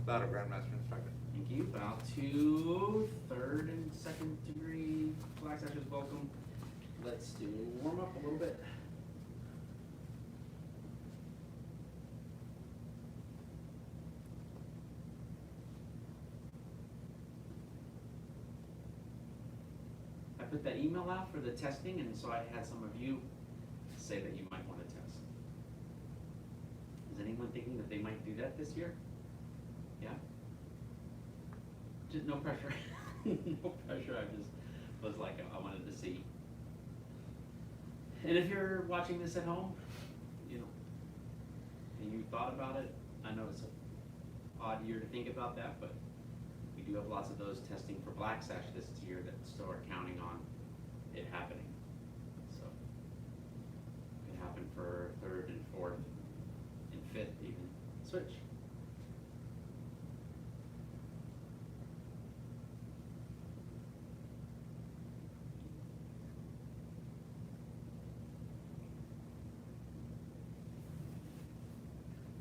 Bow to Grand Master Instructor. Thank you. Bow to third and second degree flag sashers. Welcome. Let's do warm up a little bit. I put that email out for the testing, and so I had some of you say that you might want to test. Is anyone thinking that they might do that this year? Yeah? Just no pressure. No pressure. I just was like, I wanted to see. And if you're watching this at home, you know, and you thought about it, I know it's an odd year to think about that, but we do have lots of those testing for Black Sash this year that still are counting on it happening. So it could happen for third and fourth and fifth even. Switch.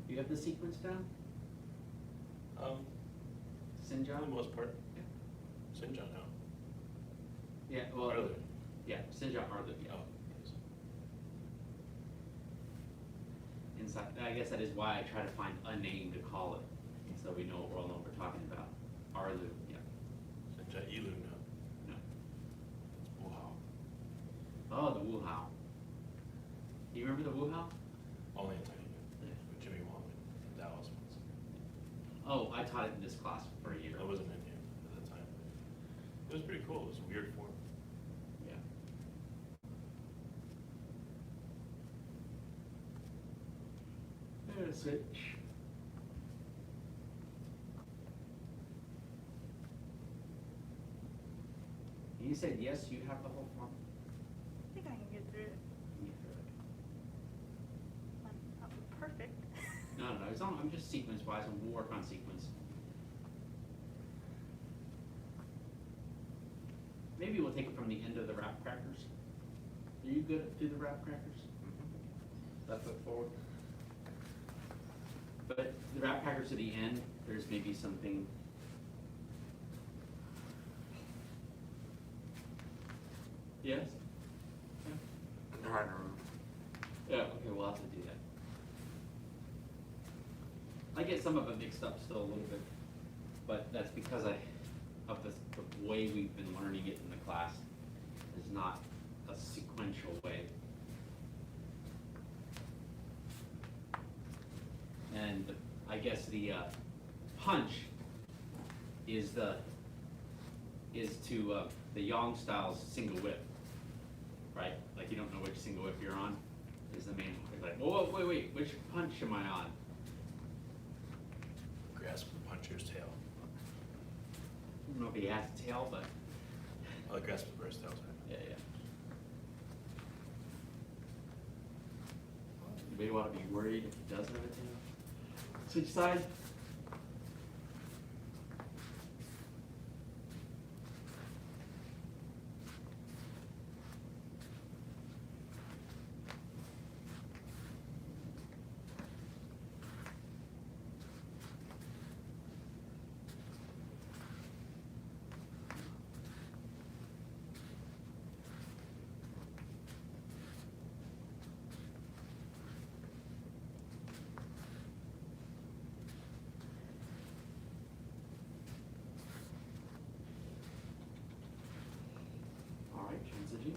You have the sequence down? Xinjia? For the most part. Yeah. Xinjia now. Yeah, well, Erlu. yeah, Xinjia Erlu, yeah. Oh, yes. Inside, I guess that is why I try to find a name to call it, so we know what we're talking about. Erlu, yeah. Xinjia Erlu now. No. That's Wuhao. Oh, the Wuhao. You remember the Wuhao? Only a tiny bit. With Jimmy Wong in Dallas once. Oh, I taught it in this class for a year. I wasn't in here at that time. It was pretty cool. It was a weird form. Yeah. There's a switch. You said yes, you have the whole form? I think I can get through it. Not perfect. No, I'm just sequence wise, and we'll work on sequence. Maybe we'll take it from the end of the wrap crackers. Are you good at through the wrap crackers? Left foot forward. But the wrap crackers to the end, there's maybe something. Yes? Yeah. They're hard to remember. Yeah, okay, we'll have to do that. I get some of it mixed up still a little bit, but that's because of the way we've been learning it in the class is not a sequential way. And I guess the punch is the Yang style's single whip, right? Like you don't know which single whip you're on. Is the main like, whoa, wait, which punch am I on? Grasp the puncher's tail. I don't know if he has a tail, but Oh, grasp the bird's tail. yeah. You may want to be worried if he does have a tail. Switch side. All right, transition.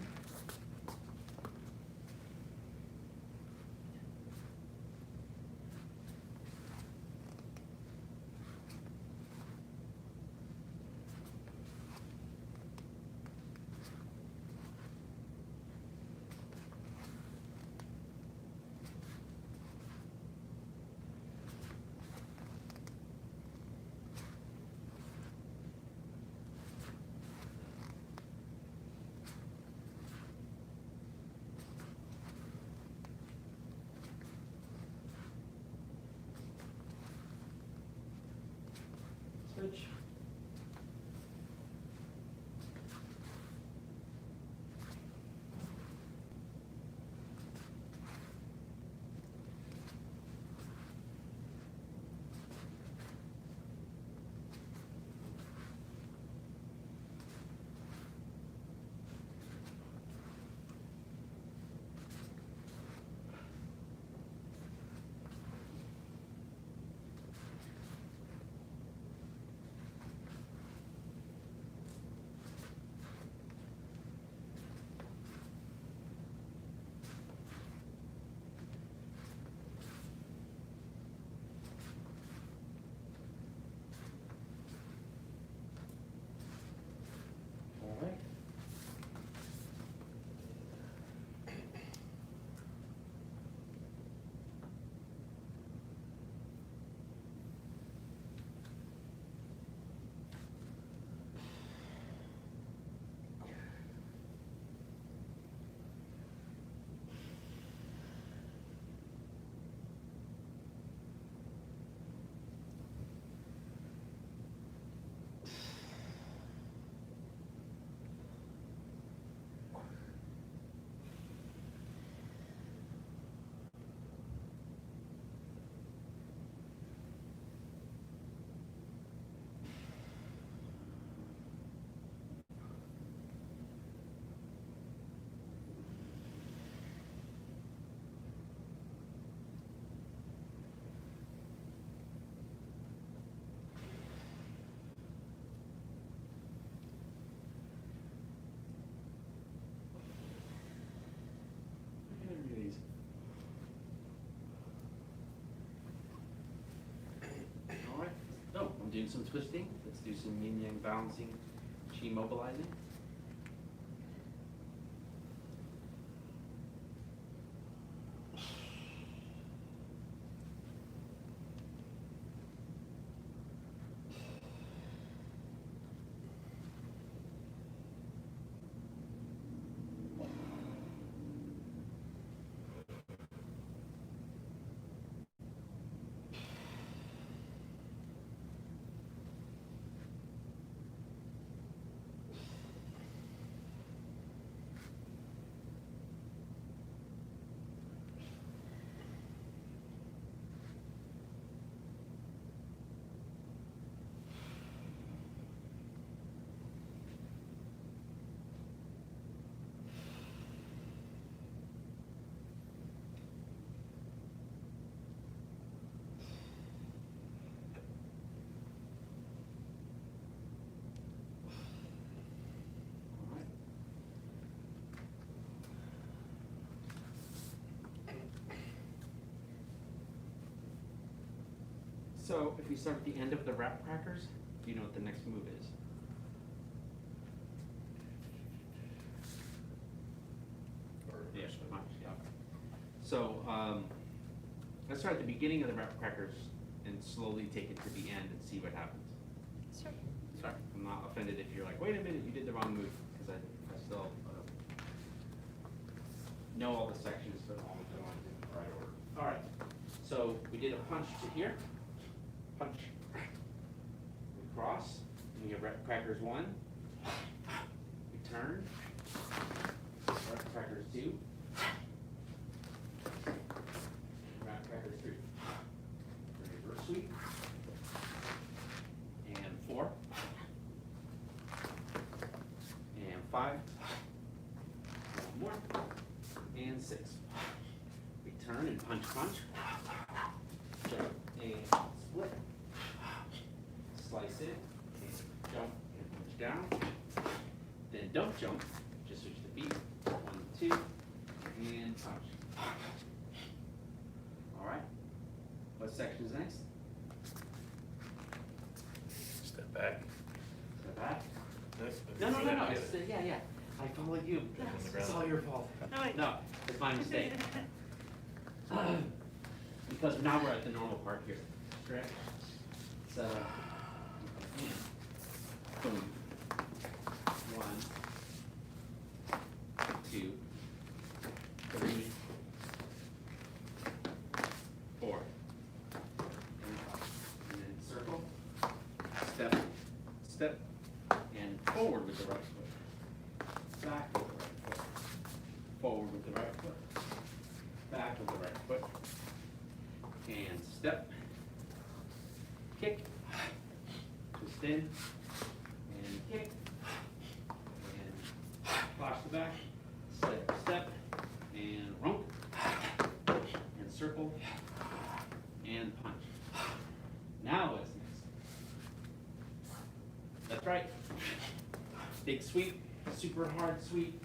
some twisting. Let's do some yin yang balancing, chi mobilizing. So if we start at the end of the wrap crackers, do you know what the next move is? Yes, punch, yeah. So let's start at the beginning of the wrap crackers and slowly take it to the end and see what happens. Sure. Sorry, I'm not offended if you're like, wait a minute, you did the wrong move, because I still know all the sections, but all of them are in the right order. All right, so we did a punch to here. Punch. We cross, and we have wrap crackers 1. We turn. Wrap crackers 2. Wrap crackers 3. Reverse sweep. And 4. And 5. One more. And 6. We turn and punch, punch. Jump and split. Slice it, and jump and punch down. Then don't jump, just switch the beat. 1, 2, and punch. All right. What section is next? Step back. Step back. Next, No. before that, It's, yeah. I followed you. on the It's ground. all your fault. No, wait. No, it's my mistake. Because now we're at the normal part here, correct? So, boom. 1, 2, 3, 4. And then circle, step, step, and forward with the right foot. Back with the right foot. Forward with the right foot. Back with the right foot. And step, kick, twist in, and kick, and flash the back, step, step, and rump, and circle, and punch. Now what's next? That's right. Big sweep, super hard sweep.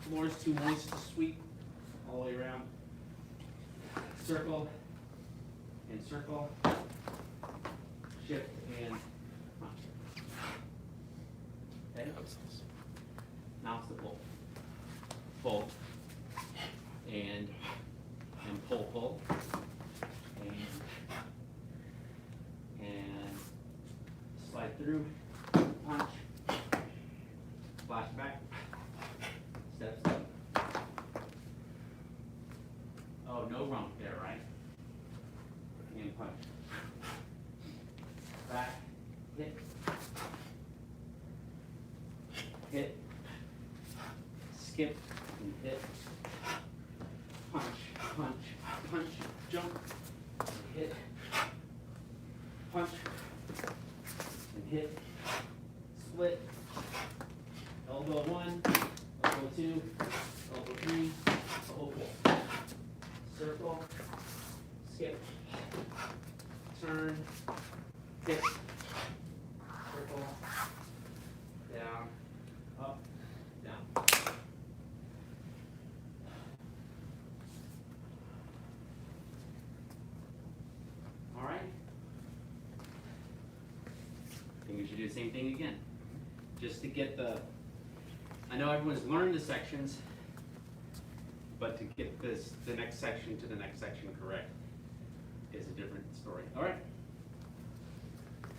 Floor's too moist to sweep all the way around. Circle, and circle, shift, and punch. Okay? Now it's the pull. Pull, and pull, and slide through, punch, flash back, step, step. Oh, no rump there, right? And punch. Back, hit, hit, skip, and hit, punch, punch, punch, jump, and hit, punch, and hit, split, elbow 1, elbow 2, elbow 3, elbow 4. Circle, skip, turn, hit, circle, down, up, down. All right. same thing again. Just to get I know everyone's learned the sections, but to get the next section to the next section correct is a different story. All right.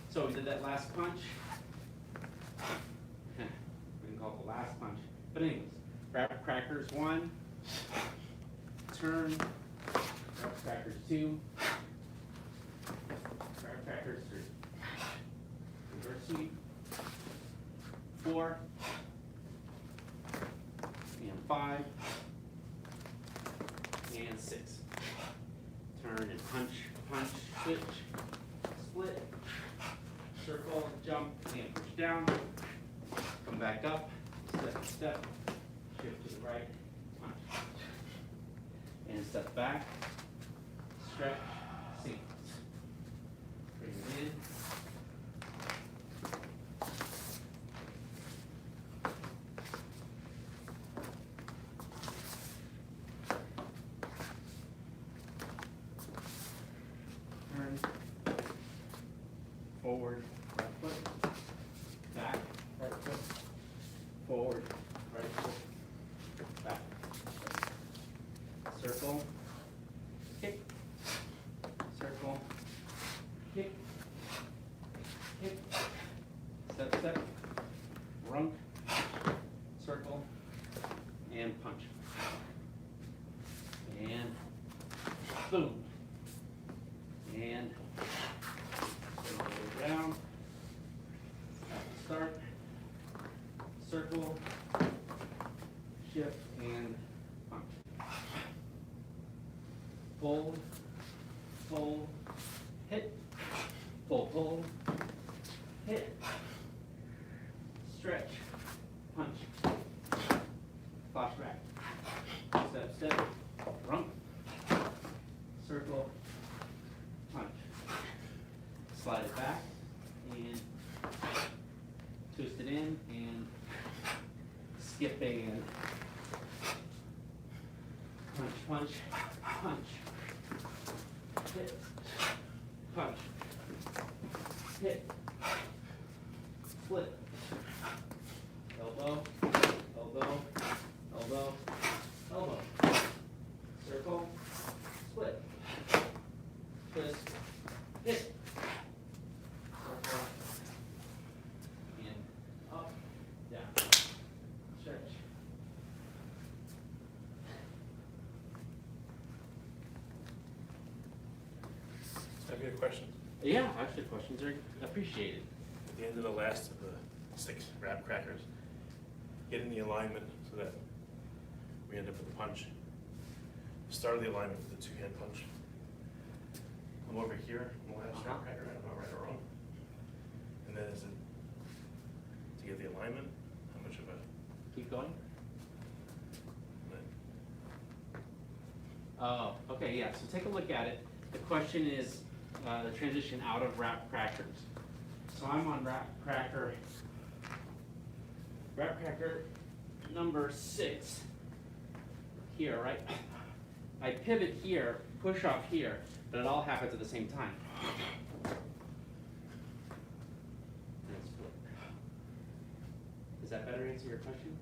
So we did that last punch. We can call it the last punch. But anyways, wrap crackers 1, turn, wrap crackers 2, wrap crackers 3, reverse sweep, 4, and 5, and 6. Turn and punch, punch, switch, split, circle, jump, and push down, come back up, step, step, shift to the right, punch, and step back, stretch, sequence. Bring it in. Turn, forward, right foot, back, right foot, forward, right foot, back. Circle, kick, circle, kick, kick, step, step, runk, circle, and punch. And boom. And go down, start, circle, shift, and punch. Pull, pull, hit, pull, pull, hit, stretch, punch, flash back, step, step, rump, circle, punch. Slide it back and twist it in and skip and punch, punch, punch, hit, punch, hit, flip, elbow, elbow, elbow, elbow, circle, split, twist, hit, circle, and up, down, stretch. I have a question. Yeah, actually, questions are appreciated. At the end of the last of the 6 wrap crackers, getting the alignment so that we end up with a punch. Start of the alignment with the 2-hand punch. I'm over here on the last wrap cracker, I don't know right or wrong. And then is it to get the alignment? How much of a Keep going. then Oh, okay, yeah, so take a look at it. The question is the transition out of wrap crackers. So I'm on wrap cracker number 6 here, right? I pivot here, push off here, but it all happens at the same time. And split. Does that better answer your question?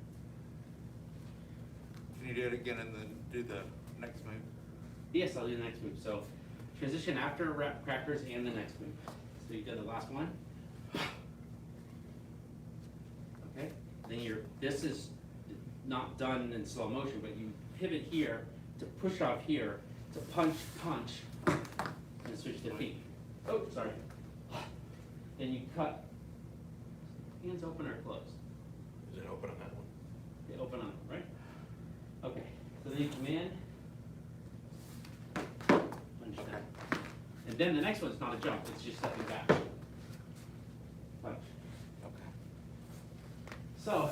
Can you do it again and then do the next move? Yes, I'll do the next move. So transition after wrap crackers and the next move. So you did the last one. Okay. Then this is not done in slow motion, but you pivot here to push off here to punch, punch, and switch to feet. Oh, sorry. Then you cut. Hands open or closed? is it open on that one? They open on, right? Okay. So then you come in. Punch that. And then the next one's not a jump, it's just stepping back. Punch. Okay. So,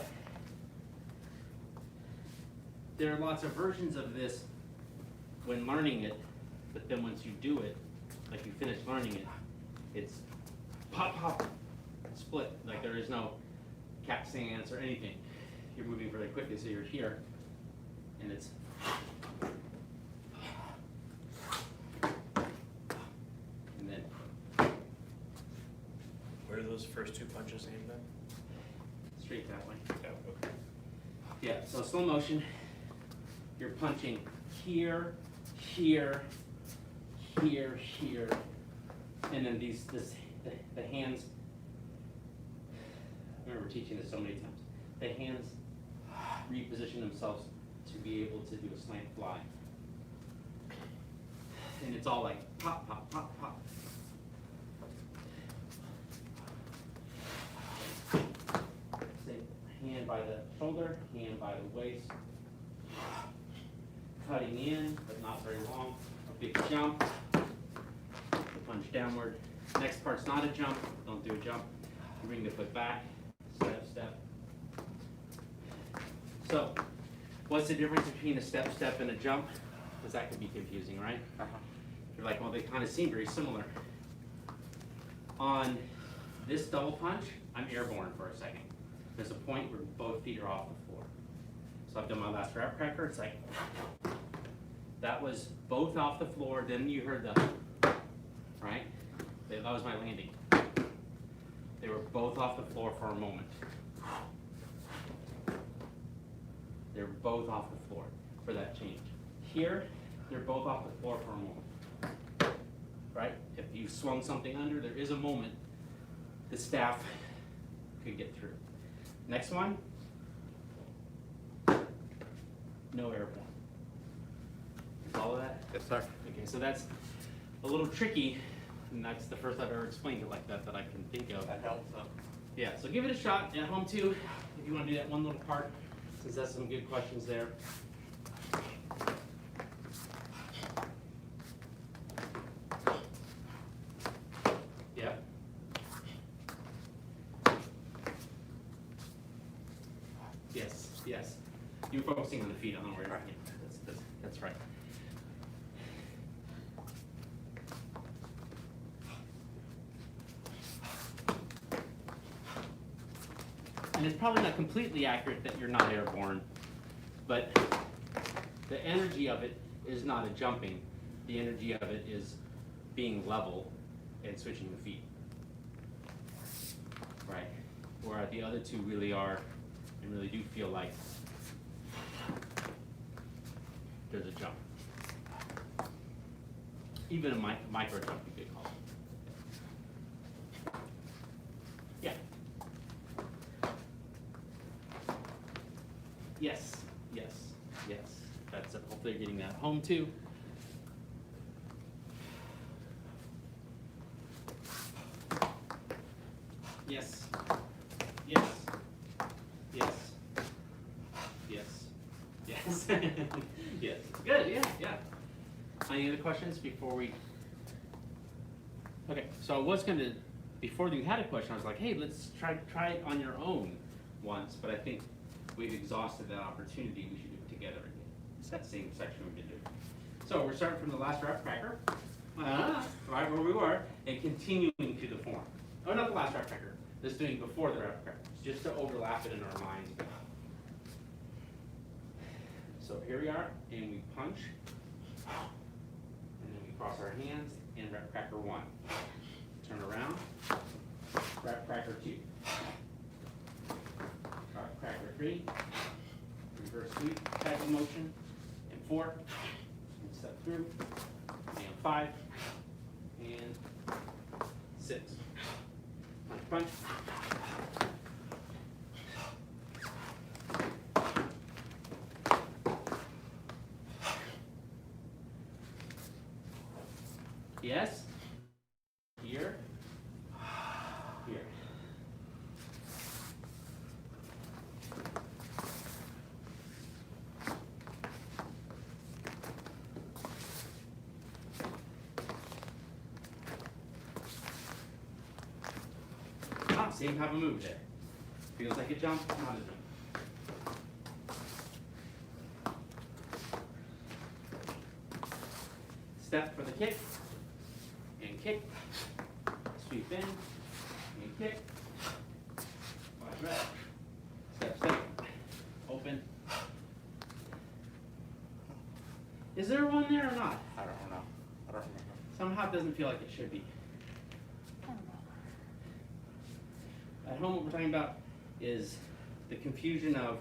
there are lots of versions of this when learning it, but then once you do it, like you finish learning it, it's pop, pop, split. Like there is no cat stance or anything. You're moving very quickly, so you're here, and it's and then Where do those those first two punches aimed then? Straight that way. Yeah, okay. Yeah, so slow motion, you're punching here, here, here, here, and then the hands, I remember teaching this so many times, the hands reposition themselves to be able to do a slant fly. And it's all like pop, pop, pop, pop. Hand by the shoulder, hand by the waist. Cutting in, but not very long. A big jump. The punch downward. Next part's not a jump. Don't do a jump. Bring the foot back. Step, step. So, what's the difference between a step, step, and a jump? Because that could be confusing, right? You're like, well, they kind of seem very similar. On this double punch, I'm airborne for a second. There's a point where both feet are off the floor. So I've done my last rep cracker. It's like, that was both off the floor. Then you heard the, right? That was my landing. They were both off the floor for a moment. They're both off the floor for that change. Here, they're both off the floor for a moment. Right? If you swung something under, there is a moment the staff could get through. Next one, no airborne. Follow that? Yes, sir. Okay, so that's a little tricky, and that's the first I've ever explained it like that I can think of. That helps. Yeah, so give it a shot at home too, if you want to do that one little part, since that's some good questions there. Yep. Yes, yes. You're focusing on the feet, I don't worry. Right. Yeah, that's right. And it's probably not completely accurate that you're not airborne, but the energy of it is not a jumping. The energy of it is being level and switching the feet. Right. Where the other two really are and really do feel like there's a jump. Even a micro jump you could call it. Yeah. Yes, yes, yes. That's it. Hopefully you're getting that home too. Yes, yes, yes, yes, yes, yes. Good, yeah, yeah. Any other questions before we? Okay, so I was gonna, before you had a question, I was like, hey, let's try it on your own once, but I think we've exhausted that opportunity. We should do it together again. It's that same section we've been doing. So we're starting from the last rep cracker, right where we were, and continuing to the form. Oh, not the last rep cracker. This doing before the rep crackers, just to overlap it in our minds. So here we are, and we punch, and then we cross our hands, and rep cracker 1. Turn around, rep cracker 2. Rep cracker 3, reverse sweep type of motion, and 4, and step through, and 5, and 6. Punch. Yes. Here. Here. Same type of move there. Feels like a jump, not a jump. Step for the kick, and kick. Sweep in, and kick. Wide rep. Step, step. Open. Is there one there or not? I don't know. I don't remember. Somehow it doesn't feel like it should be. I don't know. At home, what we're talking about is the confusion of,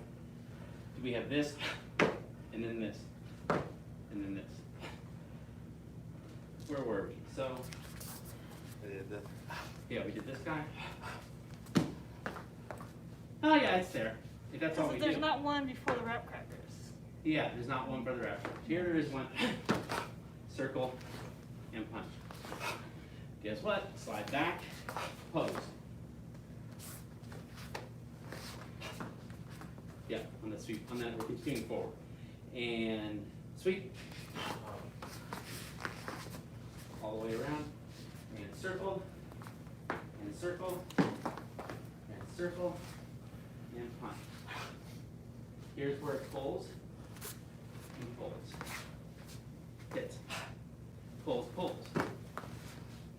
do we have this, and then this, and then this? Where were we? So, I did the, yeah, we did this guy. Oh yeah, it's there. If that's all we There's do. not one before the wrap crackers. Yeah, there's not one brother after. Here there is one. Circle and punch. Guess what? Slide back, pose. Yeah, on that sweep, on that we're continuing forward. And sweep. All the way around. And circle. And circle. And circle. And punch. Here's where it pulls. And pulls. Hit. Pulls, pulls.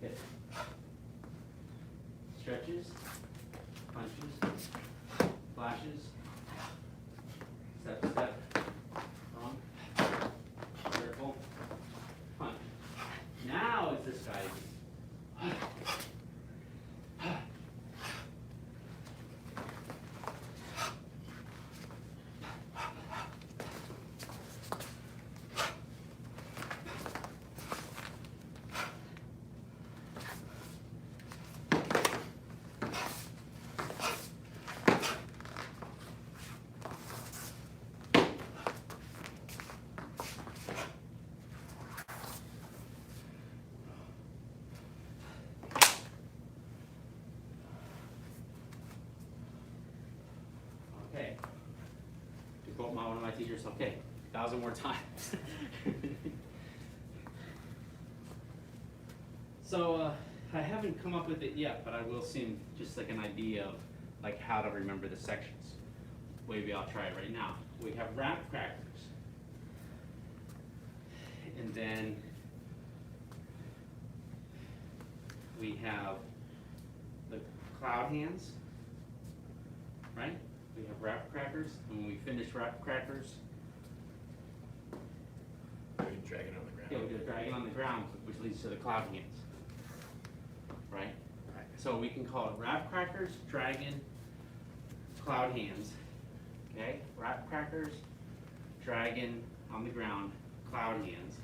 Hit. Stretches. Punches. Flashes. Step, step. Wrong. Circle. Punch. Now it's this guy. Okay. To quote one of my teachers, okay, 1,000 more times. So I haven't come up with it yet, but I will seem just like an idea of like how to remember the sections. Maybe I'll try it right now. We have wrap crackers. And then we have the cloud hands, right? We have wrap crackers, and when we finish wrap crackers, We drag it on the ground. yeah, we do a dragon on the ground, which leads to the cloud hands, right? So we can call it wrap crackers, dragon, cloud hands, okay? Wrap crackers, dragon on the ground, cloud hands.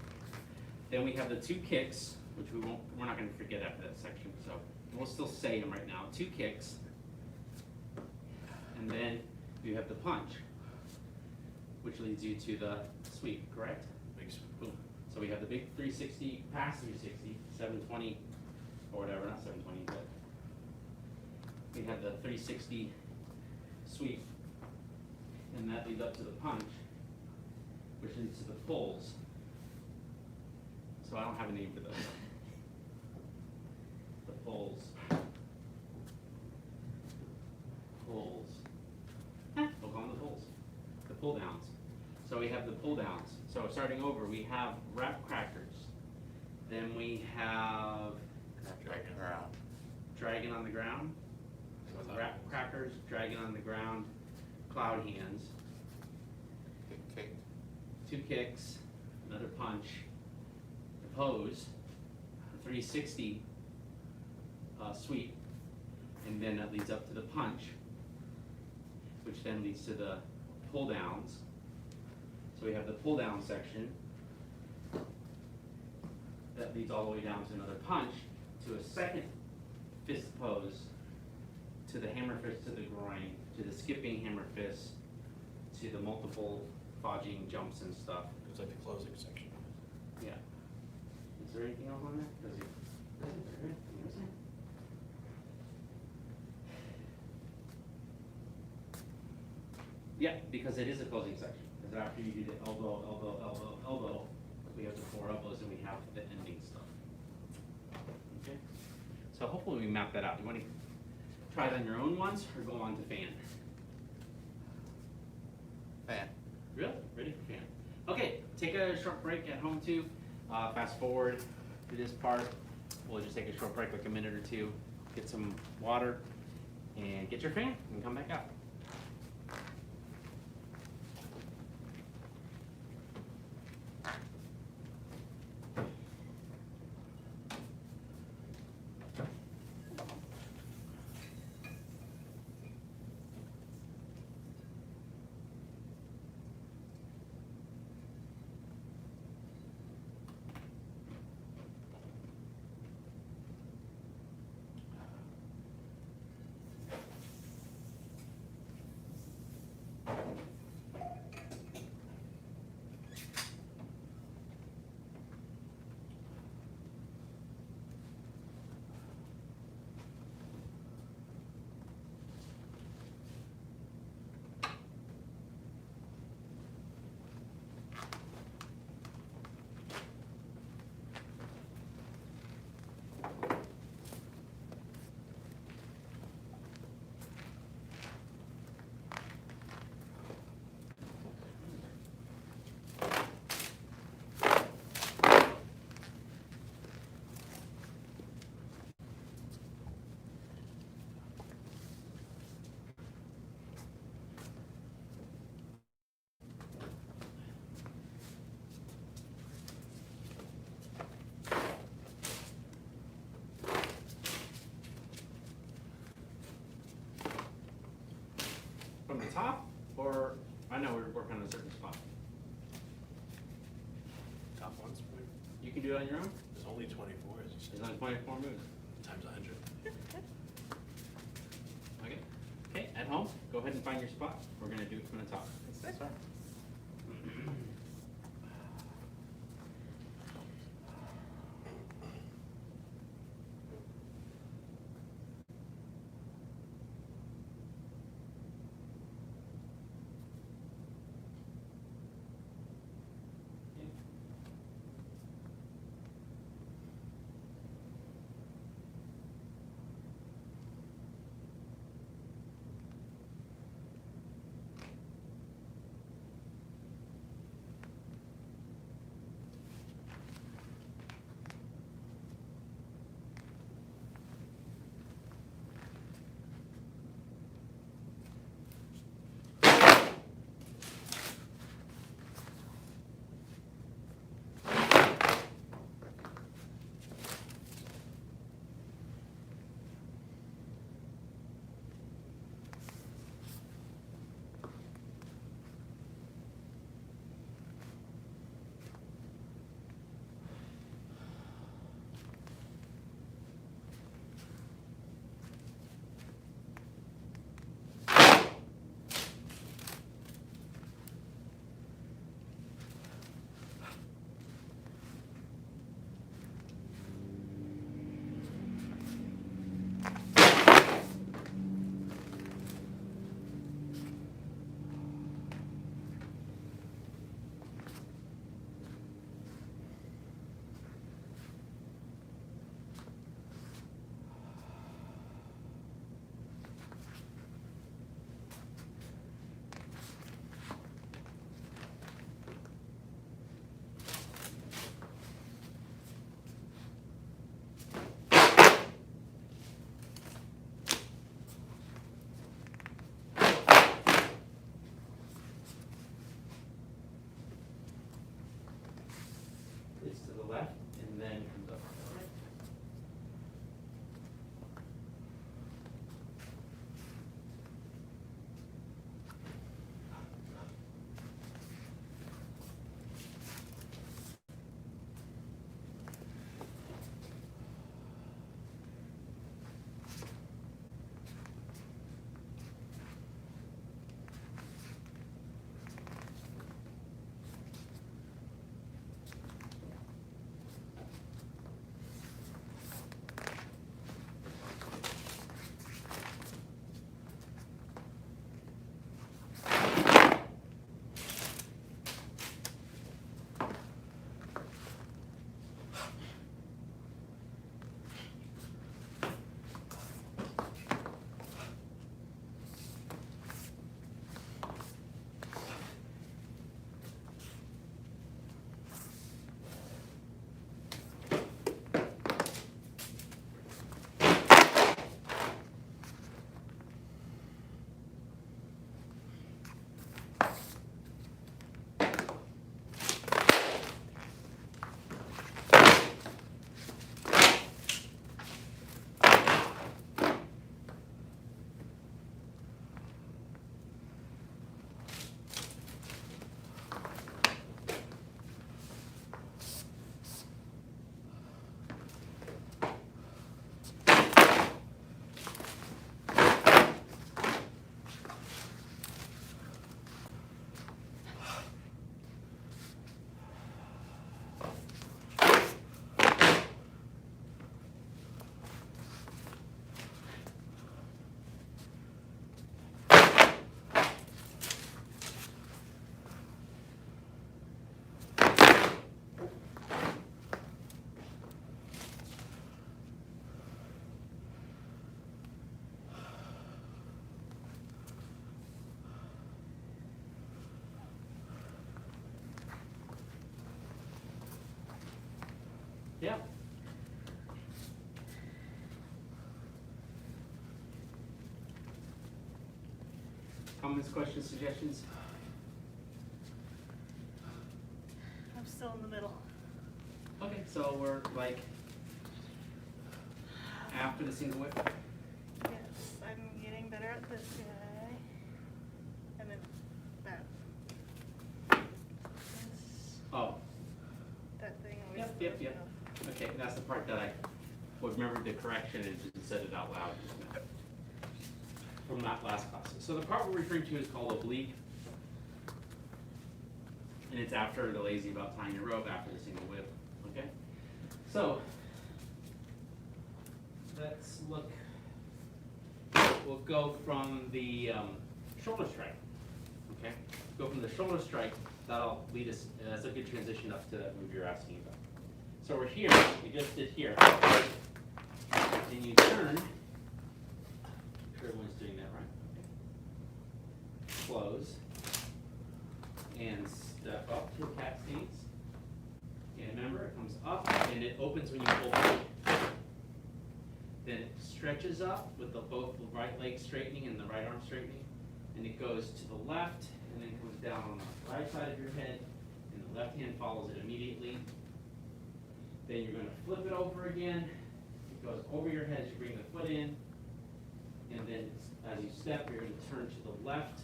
Then we have the two kicks, which we're not gonna forget after that section, so we'll still say them right now. Two kicks. And then you have the punch, which leads you to the sweep, correct? Big sweep. Boom. So we have the big 360, past 360, 720, or whatever, not 720, but we have the 360 sweep, and that leads up to the punch, which leads to the pulls. So I don't have a name for those. The pulls. Pulls. We'll call them the pulls. The pull downs. So we have the pull downs. So starting over, we have wrap crackers. Then we have dragon around. dragon on the ground. So wrap crackers, dragon on the ground, cloud hands, Big kick. two kicks, another punch, the pose, the 360 sweep, and then that leads up to the punch, which then leads to the pull downs. So we have the pull down section that leads all the way down to another punch, to a second fist pose, to the hammer fist to the groin, to the skipping hammer fist, to the multiple fodging jumps and stuff. It's like the closing section. Yeah. Is there anything else on that? Does it? Yeah, because it is a closing section. Because after you do the elbow, elbow, elbow, elbow, we have the four elbows and we have the ending stuff. Okay? So hopefully we map that out. You want to try it on your own once or go on to fan? Fan. Really? Ready for fan? Okay, take a short break at home too. Fast forward to this part. We'll just take a short break, like a minute or two, get some water, and get your fan and come back out. top, or, I know we're working on a certain spot. Top one's point. You can do it on your own? There's only 24, as you There's said, only 24 moves. times 100. Okay. Okay, at home, go ahead and find your spot. We're gonna do it from the top. That's right. It's to the left, and then comes up on the right. Yeah. Comments, questions, suggestions? I'm still in the middle. Okay, so we're like after the single whip. Yes, I'm getting better at this guy. Oh, That thing always. yep, yep, yep. Okay, that's the part that I remembered the correction and just said it out loud just now. From that last class. So the part we're referring to is called oblique. And it's after the lazy about tying your rope, after the single whip. Okay? So let's look. We'll go from the shoulder strike. Okay? Go from the shoulder strike. That'll lead us. That's a good transition up to that move you're asking about. So we're here. We just did here. And you turn. Sure everyone's doing that right. Okay. Close. And step up to a cat stance. And remember, it comes up and it opens when you pull back. Then it stretches up with both the right leg straightening and the right arm straightening. And it goes to the left and then comes down on the right side of your head. And the left hand follows it immediately. Then you're going to flip it over again. It goes over your head as you bring the foot in. And then as you step, you're going to turn to the left.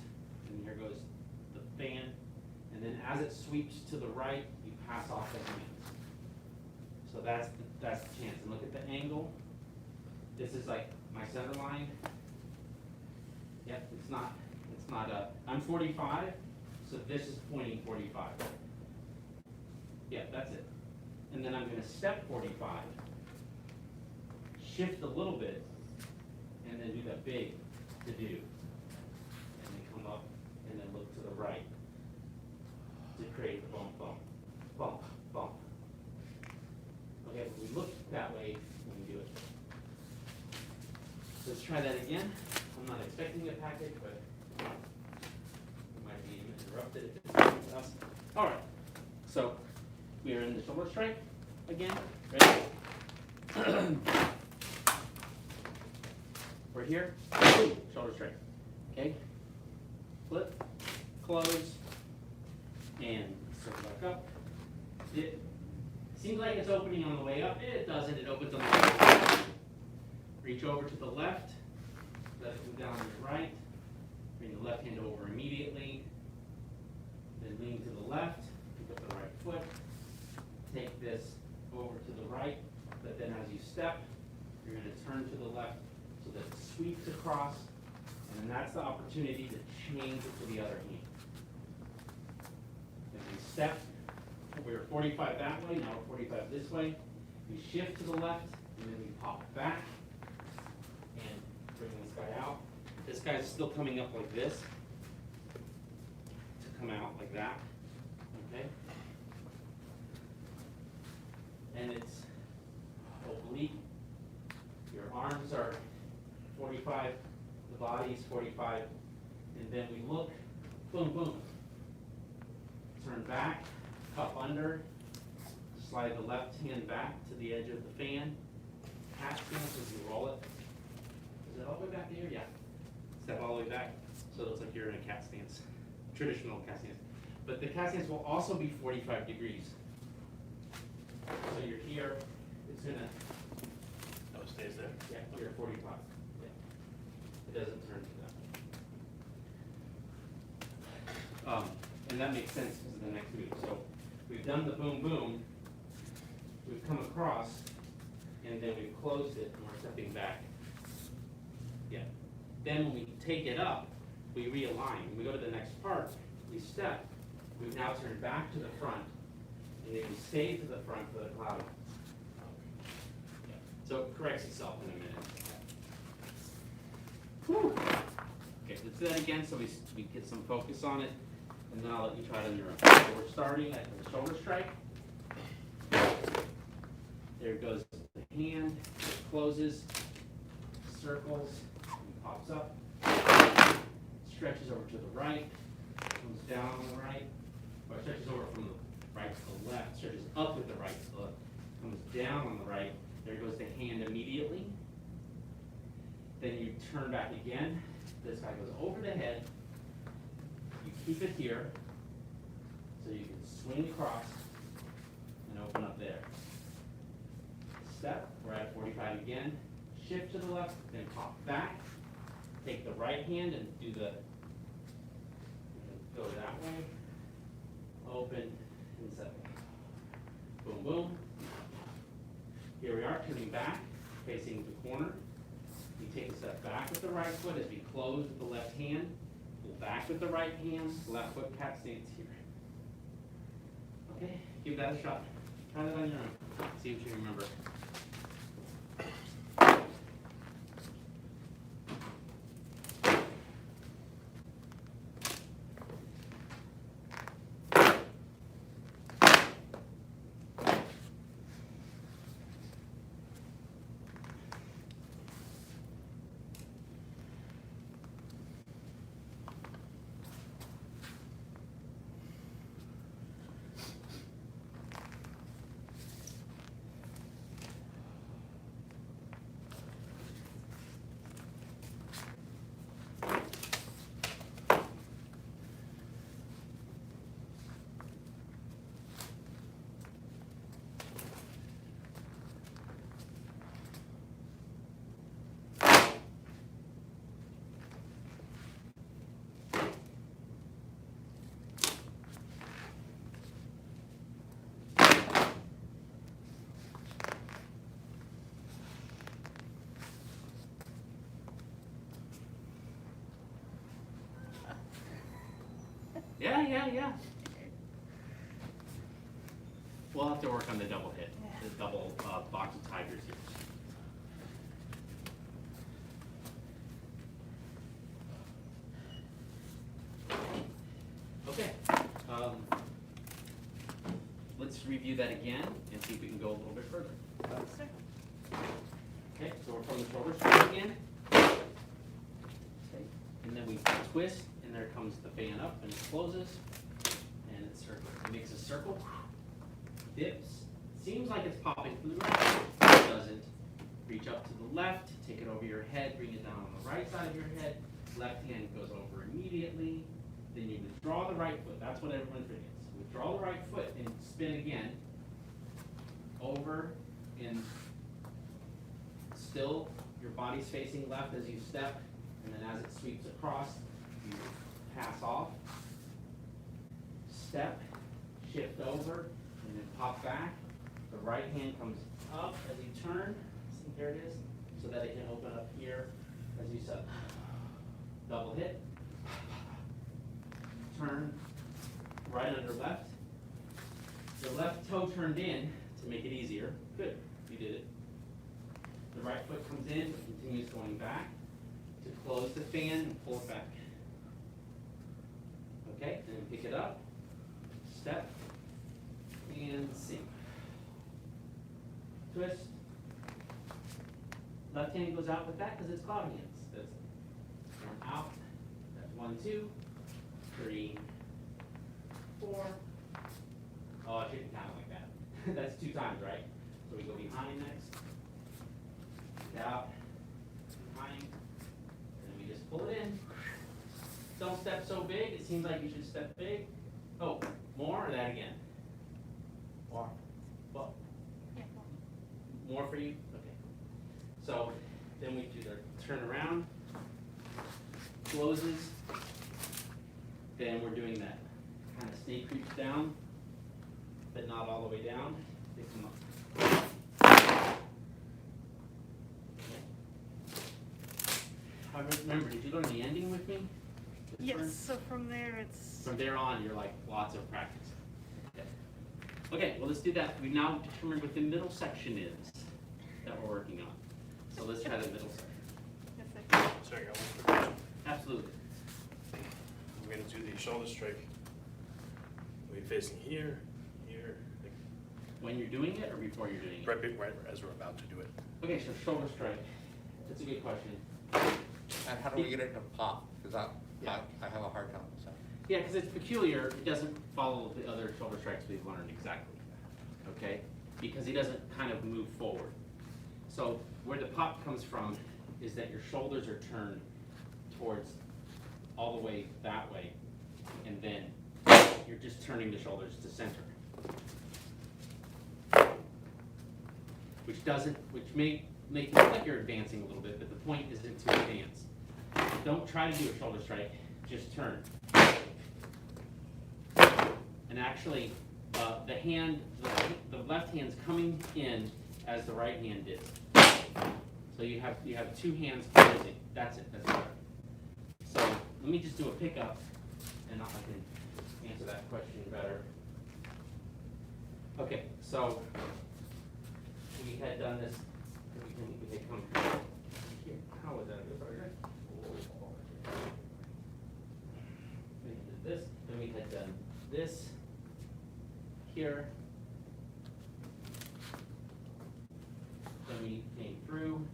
And here goes the fan. And then as it sweeps to the right, you pass off the hands. So that's the chance. And look at the angle. This is like my center line. Yep, it's not I'm 45, so this is pointing 45. Yeah, that's it. And then I'm going to step 45, shift a little bit, and then do that big to do. And then come up and then look to the right to create the bump, bump, bump, bump. Okay, but we look that way when we do it. Let's try that again. I'm not expecting a package, but we might be interrupted if it's something else. All right, so we are in the shoulder strike again. Ready? We're here. Shoulder strike. Okay. Flip, close, and circle back up. It seems like it's opening on the way up. It doesn't. It opens on the way down. Reach over to the left. Let it come down to the right. Bring the left hand over immediately. Then lean to the left. Pick up the right foot. Take this over to the right. But then as you step, you're going to turn to the left so that it sweeps across. And then that's the opportunity to change it to the other hand. If we step, we were 45 that way, now we're 45 this way. We shift to the left, and then we pop back. And bring this guy out. This guy's still coming up like this. To come out like that. Okay? And it's oblique. Your arms are 45, the body's 45. And then we look, boom, boom. Turn back, cup under, slide the left hand back to the edge of the fan. Cat stance as you roll it. Is it all the way back here? Yeah. Step all the way back. So it looks like you're in a cat stance. Traditional cat stance. But the cat stance will also be 45 degrees. So you're here, it's gonna. Oh, it stays there? Yeah, you're 45. Yeah. It doesn't turn to that. And that makes sense because of the next move. So we've done the boom boom, we've come across, and then we've closed it and we're stepping back. Yeah. Then when we take it up, we realign. When we go to the next part, we step. We've now turned back to the front, and then we stay to the front for the cloud. Yeah. So it corrects itself in a minute. Whew. Okay, let's do that again so we get some focus on it, and then I'll let you try it on your own. So we're starting at the shoulder strike. There goes the hand, it closes, circles, and pops up, stretches over to the right, comes down on the right, or stretches over from the right to the left, stretches up with the right foot, comes down on the right, there goes the hand immediately. Then you turn back again, this guy goes over the head, you keep it here, so you can swing across and open up there. Step, we're at 45 again, shift to the left, then pop back, take the right hand and do the, go that way, open and settle. boom, boom. Here we are, turning back, facing the corner. We take a step back with the right foot as we close with the left hand. Pull back with the right hand, left foot cat stance here. Okay, give that a shot. Try that on your own. See what you remember. Yeah. We'll have to work on the double hit, the double box of tigers here. Okay. Let's review that again and see if we can go a little bit further. Sir. Okay, so we're from the shoulder straight again. Okay, and then we twist, and there comes the fan up, and it closes, and it circles. It makes a circle, dips. Seems like it's popping from the right. It doesn't. Reach up to the left, take it over your head, bring it down on the right side of your head. Left hand goes over immediately. Then you withdraw the right foot. That's what everyone forgets. Withdraw the right foot and spin again. Over and still your body's facing left as you step, and then as it sweeps across, you pass off, step, shift over, and then pop back. The right hand comes up as you turn. See, here it is, so that it can open up here as you step. Double hit. Turn right under left. The left toe turned in to make it easier. Good, you did it. The right foot comes in and continues going back to close the fan and pull it back. Okay, and then pick it up, step, and sink. Twist. Left hand goes out with that because it's cloud hands. That's it. Arm out. That's 1, 2, 3, 4. Oh, I shouldn't count it like that. That's 2 times, right? So we go behind next. Out, behind, and then we just pull it in. Don't step so big, it seems like you should step big. Oh, more or that again? More. Well, Yeah. more for you? Okay. So then we do the turn around, closes, then we're doing that kind of snake creeps down, but not all the way down. Pick them up. I remember, did you learn the ending with me? This Yes, one? so from there it's, From there on, you're like lots of practice. Okay, well, let's do that. We've now determined what the middle section is that we're working on. So let's try the middle section. yes, sir. Sorry, I got one quick question. Absolutely. We're gonna do the shoulder strike. Are we facing here, here, like, When you're doing it or before you're doing it? right as we're about to do it? Okay, so shoulder strike. That's a good question. And how do we get it to pop? Because Yeah. I have a hard time with that. Yeah, because it's peculiar. It doesn't follow the other shoulder strikes we've learned exactly. Okay? Because he doesn't kind of move forward. So where the pop comes from is that your shoulders are turned towards all the way that way, and then you're just turning the shoulders to center. Which may make it look like you're advancing a little bit, but the point isn't to advance. Don't try to do a shoulder strike, just turn. And actually, the hand, the left hand's coming in as the right hand did. So you have two hands closing. That's it. That's better. So let me just do a pickup, and I can answer that question better. Okay, so we had done this. We had come here. How was that? Sorry, guys. We did this, then we had done this here. Then we came through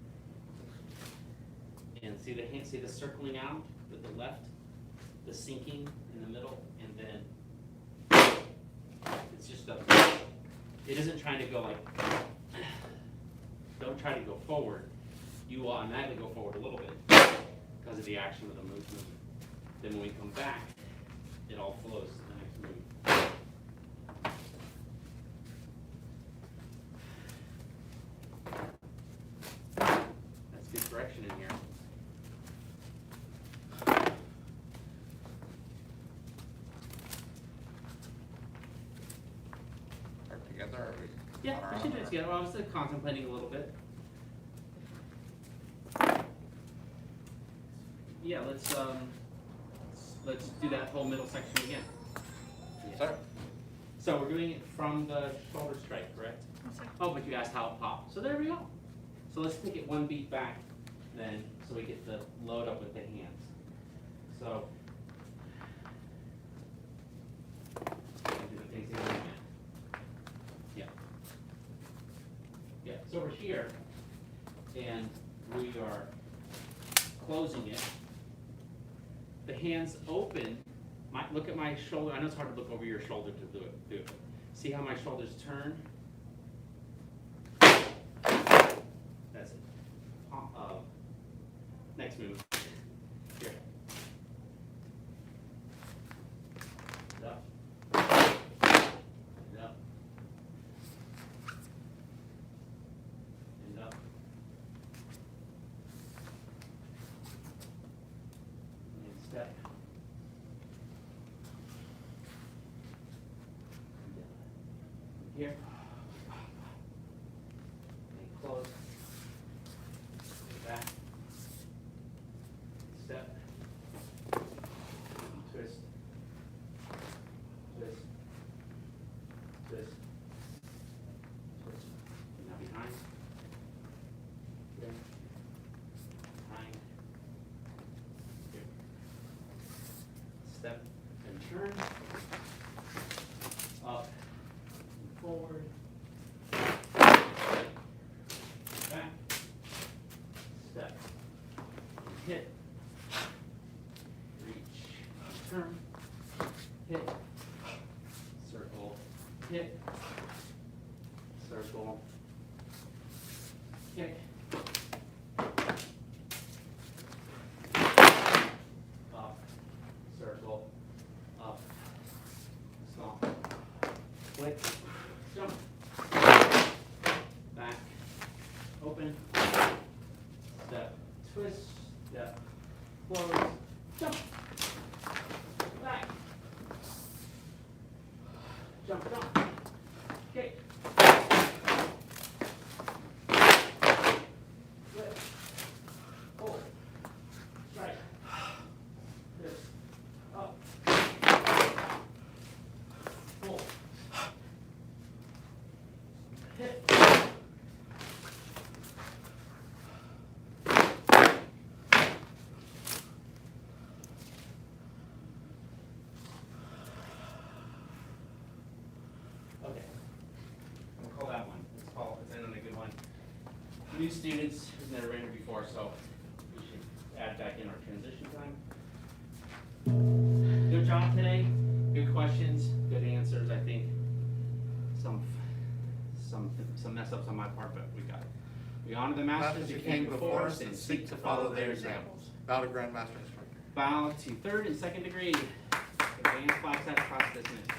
and see the hand, see the circling out with the left, the sinking in the middle, and then it's just it isn't trying to go like, don't try to go forward. You will automatically go forward a little bit because of the action of the movement. Then when we come back, it all flows to the next move. That's good direction in here. Are together, or are we? Yeah, on our we should own, do it or- together. I was contemplating a little bit. Yeah, let's do that whole middle section again. Yeah. Sir, So we're doing it from the shoulder strike, correct? Yes, sir. Oh, but you asked how it popped. So there we go. So let's take it one beat back then, so we get the load up with the hands. So do the facing line again. Yeah. Yeah, so we're here, and we are closing it. The hands open. Look at my shoulder. I know it's hard to look over your shoulder to do it. See how my shoulders turn? That's it. Next move. Here. And up. And up. And up. And step. Here. And close. Back. Step. Twist. Twist. Twist. Twist. Now behind. Here. Behind. Here. Step and turn. Up. Forward, back, step, hit, reach, turn, hit, circle, hit, circle, kick, up, circle, up, stomp, flick, jump, back, open, step, twist, step, close, jump, back, jump, jump, kick, flip, hold, strike, twist, up, pull, hit. Okay. We'll call that one. Let's end on a good one. New students, who've never been here before, so we should add back in our transition time. Good job today. Good questions, good answers, I think. Some mess ups on my part, but we got it. We honor the masters who came before us and seek to follow their examples. bow to Grand Master Instructor. Bow to third and second degree. Advanced class across this minute.